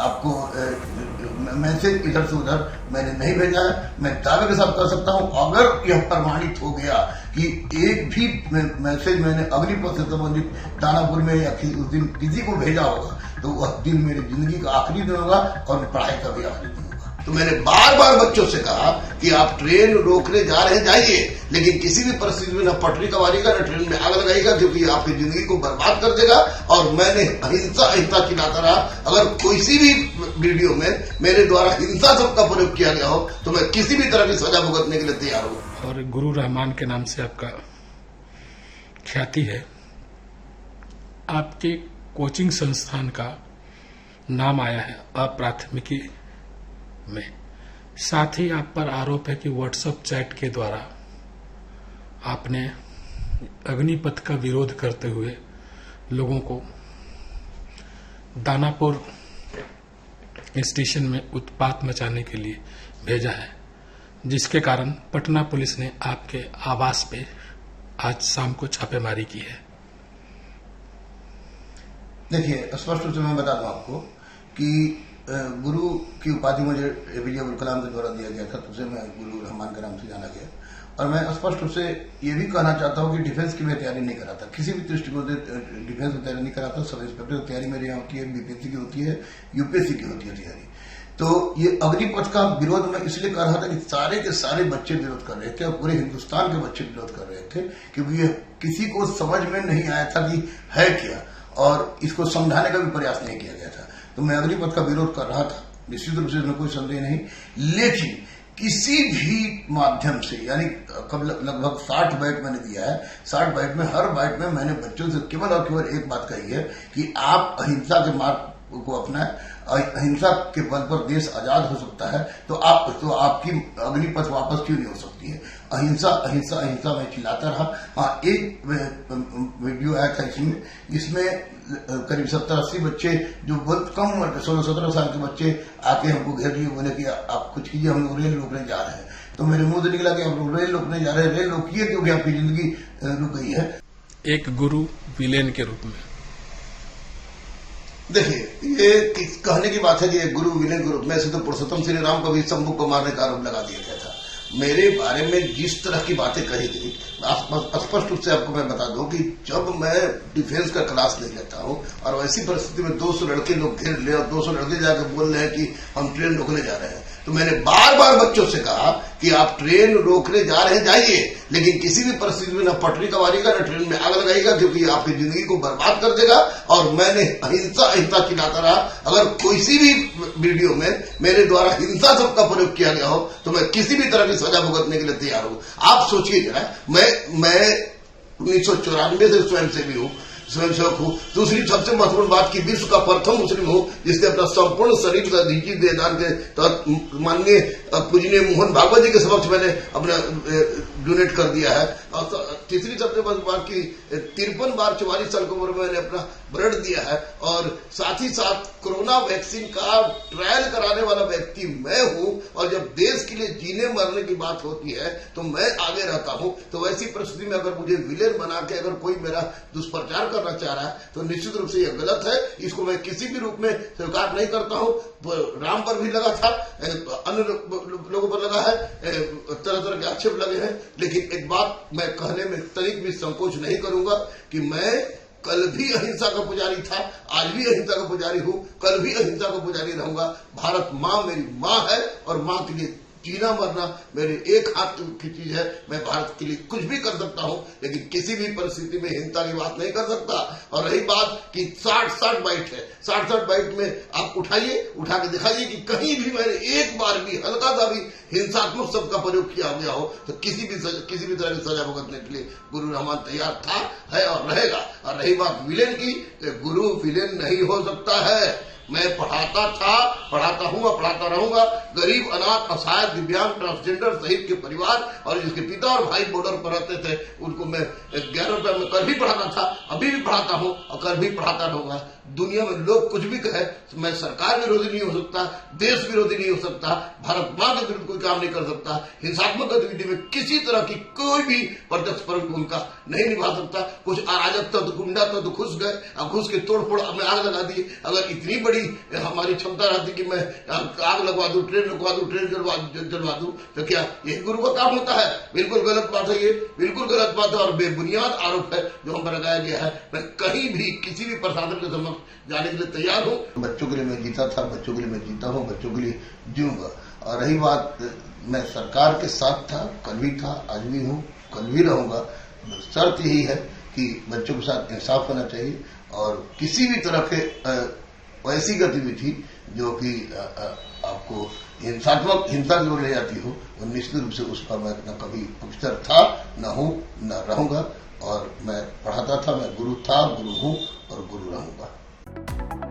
आपको मैसेज इधर से उधर मैंने नहीं भेजा है। मैं दावे के साथ कर सकता हूं, अगर यह प्रमाणित हो गया कि एक भी मैसेज मैंने अग्निपथ से संबंधित दानापुर में या उस दिन किसी को भेजा होगा तो वह दिन मेरी जिंदगी का आखिरी दिन होगा और पढ़ाई का भी आखिरी दिन होगा। तो मैंने बार बार बच्चों से कहा कि आप ट्रेन रोकने जा रहे हैं जाइए, लेकिन किसी भी परिस्थिति में न पटरी कबाड़िएगा न ट्रेन में आग लगाइएगा, क्योंकि आपकी जिंदगी को बर्बाद कर देगा। और मैंने अहिंसा चिल्लाता रहा। अगर किसी भी वीडियो में मेरे द्वारा हिंसा शब्द का प्रयोग किया गया हो तो मैं किसी भी तरह की सजा भुगतने के लिए तैयार हूँ। और गुरु रहमान के नाम से आपका ख्याति है, आपके कोचिंग संस्थान का नाम आया है अप्राथमिकी में। साथ ही आप पर आरोप है कि व्हाट्सएप चैट के द्वारा आपने अग्निपथ का विरोध करते हुए लोगों को दानापुर स्टेशन में उत्पात मचाने के लिए भेजा है, जिसके कारण पटना पुलिस ने आपके आवास पे आज शाम को छापेमारी की है। देखिए, स्पष्ट रूप से मैं बता दूं आपको कि गुरु की उपाधि मुझे एपीजे अब्दुल कलाम के द्वारा दिया गया था, तो उसे मैं गुरु रहमान के नाम से जाना गया। और मैं स्पष्ट रूप से ये भी कहना चाहता हूँ कि डिफेंस की मैं तैयारी नहीं कराता, किसी भी दृष्टिकोण से डिफेंस की तैयारी नहीं कराता। सब इंस्पेक्टर की तैयारी मेरे यहाँ होती है, बीपीएससी की होती है, यूपीएससी की होती है तैयारी। तो ये अग्निपथ का विरोध मैं इसलिए कर रहा था कि सारे के सारे बच्चे विरोध कर रहे थे और पूरे हिंदुस्तान के बच्चे विरोध कर रहे थे, क्योंकि ये किसी को समझ में नहीं आया था कि है क्या, और इसको समझाने का भी प्रयास नहीं किया गया था। तो मैं अग्निपथ का विरोध कर रहा था, निश्चित रूप से इसमें कोई संदेह नहीं। लेकिन किसी भी माध्यम से, यानी लगभग 60 बाइट मैंने दिया है, 60 बाइट में हर बाइट में मैंने बच्चों से केवल और केवल एक बात कही है कि आप अहिंसा के मार्ग को अपनाएं, अहिंसा के बल पर देश आजाद हो सकता है। तो आपकी अग्निपथ वापस क्यों नहीं हो सकती है? अहिंसा अहिंसा अहिंसा मैं चिल्लाता रहा। हाँ, एक वीडियो आया था इसमें करीब 70-80 बच्चे, जो बहुत कम उम्र के 16-17 साल के बच्चे आके हमको घेर लिए, बोले कि आप कुछ कीजिए, हम लोग रेल रोकने जा रहे हैं। तो मेरे मुंह से निकला कि आप लोग रेल रोकने जा रहे हैं, रेल रोकिए क्योंकि आपकी जिंदगी रुक गई है। एक गुरु विलेन के रूप में देखिए, ये कहने की बात है कि गुरु विलेन के रूप में, ऐसे तो पुरुषोत्तम श्री राम को भी शंभू को मारने का आरोप लगा दिया गया था। मेरे बारे में जिस तरह की बातें कही गई, स्पष्ट रूप से आपको मैं बता दूं कि जब मैं डिफेंस का क्लास ले लेता हूं और वैसी परिस्थिति में 200 लड़के लोग घेर ले और 200 लड़के जाकर बोल रहे हैं कि हम ट्रेन रोकने जा रहे हैं, तो मैंने बार बार बच्चों से कहा कि आप ट्रेन रोकने जा रहे हैं जाइए, लेकिन किसी भी परिस्थिति में न पटरी कबाड़िएगा न ट्रेन में आग लगाइएगा, क्योंकि आपकी जिंदगी को बर्बाद कर देगा। और मैंने अहिंसा चिल्लाता रहा। अगर किसी भी वीडियो में मेरे द्वारा हिंसा शब्द का प्रयोग किया गया हो तो मैं किसी भी तरह की सजा भुगतने के लिए तैयार हूं। आप सोचिए जरा, मैं 1994 से स्वयंसेवी हूं, स्वयंसेवक हूं। दूसरी सबसे महत्वपूर्ण बात की विश्व का प्रथम मुस्लिम हूं जिसने अपना संपूर्ण शरीर का निजी देदान के तहत माननीय पूजनीय मोहन भागवत जी के समक्ष मैंने अपना डोनेट कर दिया है। और तीसरी सबसे बड़ी बात की 53 बार 44 साल की उम्र में मैंने अपना ब्लड दिया है। और साथ ही साथ कोरोना वैक्सीन का ट्रायल कराने वाला व्यक्ति मैं हूं। और जब देश के लिए जीने मरने की बात होती है तो मैं आगे रहता हूं। तो वैसी परिस्थिति में अगर मुझे विलेन बना के अगर कोई मेरा दुष्प्रचार करना चाह रहा है तो निश्चित रूप से यह गलत है। इसको मैं किसी भी रूप में स्वीकार नहीं करता हूं। राम पर भी लगा था, अन्य लोगों पर लगा है, तरह तरह के आक्षेप लगे हैं। लेकिन एक बात मैं कहने में तनिक भी संकोच नहीं करूंगा कि मैं कल भी अहिंसा का पुजारी था, आज भी अहिंसा का पुजारी हूं, कल भी अहिंसा का पुजारी रहूंगा। भारत मां मेरी मां है और मां के लिए जीना मरना मेरे एक हाथ की चीज है। मैं भारत के लिए कुछ भी कर सकता हूं, लेकिन किसी भी परिस्थिति में हिंसा की बात नहीं कर सकता। और रही बात कि 60 बाइट है, 60 बाइट में आप उठाइए, उठा के दिखाइए कि कहीं भी मैंने एक बार भी हल्का सा भी हिंसात्मक शब्द का प्रयोग किया गया हो तो किसी भी तरह की सजा भुगतने के लिए गुरु रहमान तैयार था, है और रहेगा। और रही बात विलेन की, गुरु विलेन नहीं हो सकता है। मैं पढ़ाता था, पढ़ाता हूं और पढ़ाता रहूंगा। गरीब, अनाथ, असहाय, दिव्यांग, ट्रांसजेंडर सहित के परिवार और जिसके पिता और भाई बॉर्डर पर रहते थे उनको मैं 11 रुपए में कल भी पढ़ाता था, अभी भी पढ़ाता हूं और कल भी पढ़ाता रहूंगा। दुनिया में लोग कुछ भी कहे, मैं सरकार विरोधी नहीं हो सकता, देश विरोधी नहीं हो सकता, भारत मां के विरुद्ध कोई काम नहीं कर सकता, हिंसात्मक गतिविधि में किसी तरह की कोई भी प्रत्यक्ष भूमिका नहीं निभा सकता। कुछ अराजक तत्व, गुंडा तत्व घुस गए, अब घुस के तोड़फोड़ में आग लगा दी। अगर इतनी बड़ी हमारी क्षमता रहती कि मैं आग लगवा दूं, ट्रेन लगवा दूं, ट्रेन जलवा दूं, तो क्या यही गुरु का काम होता है? बिल्कुल गलत बात है, ये बिल्कुल गलत बात है और बेबुनियाद आरोप है जो हम पर लगाया गया है। मैं कहीं भी किसी भी प्रशासन के समक्ष जाने के लिए तैयार हूँ। बच्चों के लिए मैं जीता था, बच्चों के लिए मैं जीता हूँ, बच्चों के लिए जीऊंगा। और रही बात, मैं सरकार के साथ था, कल भी था, आज भी हूँ, कल भी रहूंगा। शर्त यही है कि बच्चों के साथ इंसाफ होना चाहिए और किसी भी तरह के ऐसी गतिविधि जो कि आपको हिंसा की ओर ले जाती हो, वो निश्चित रूप से उसका मैं न कभी पक्षधर था, न हूं, न रहूंगा। और मैं पढ़ाता था, मैं गुरु था, गुरु हूं और गुरु रहूंगा।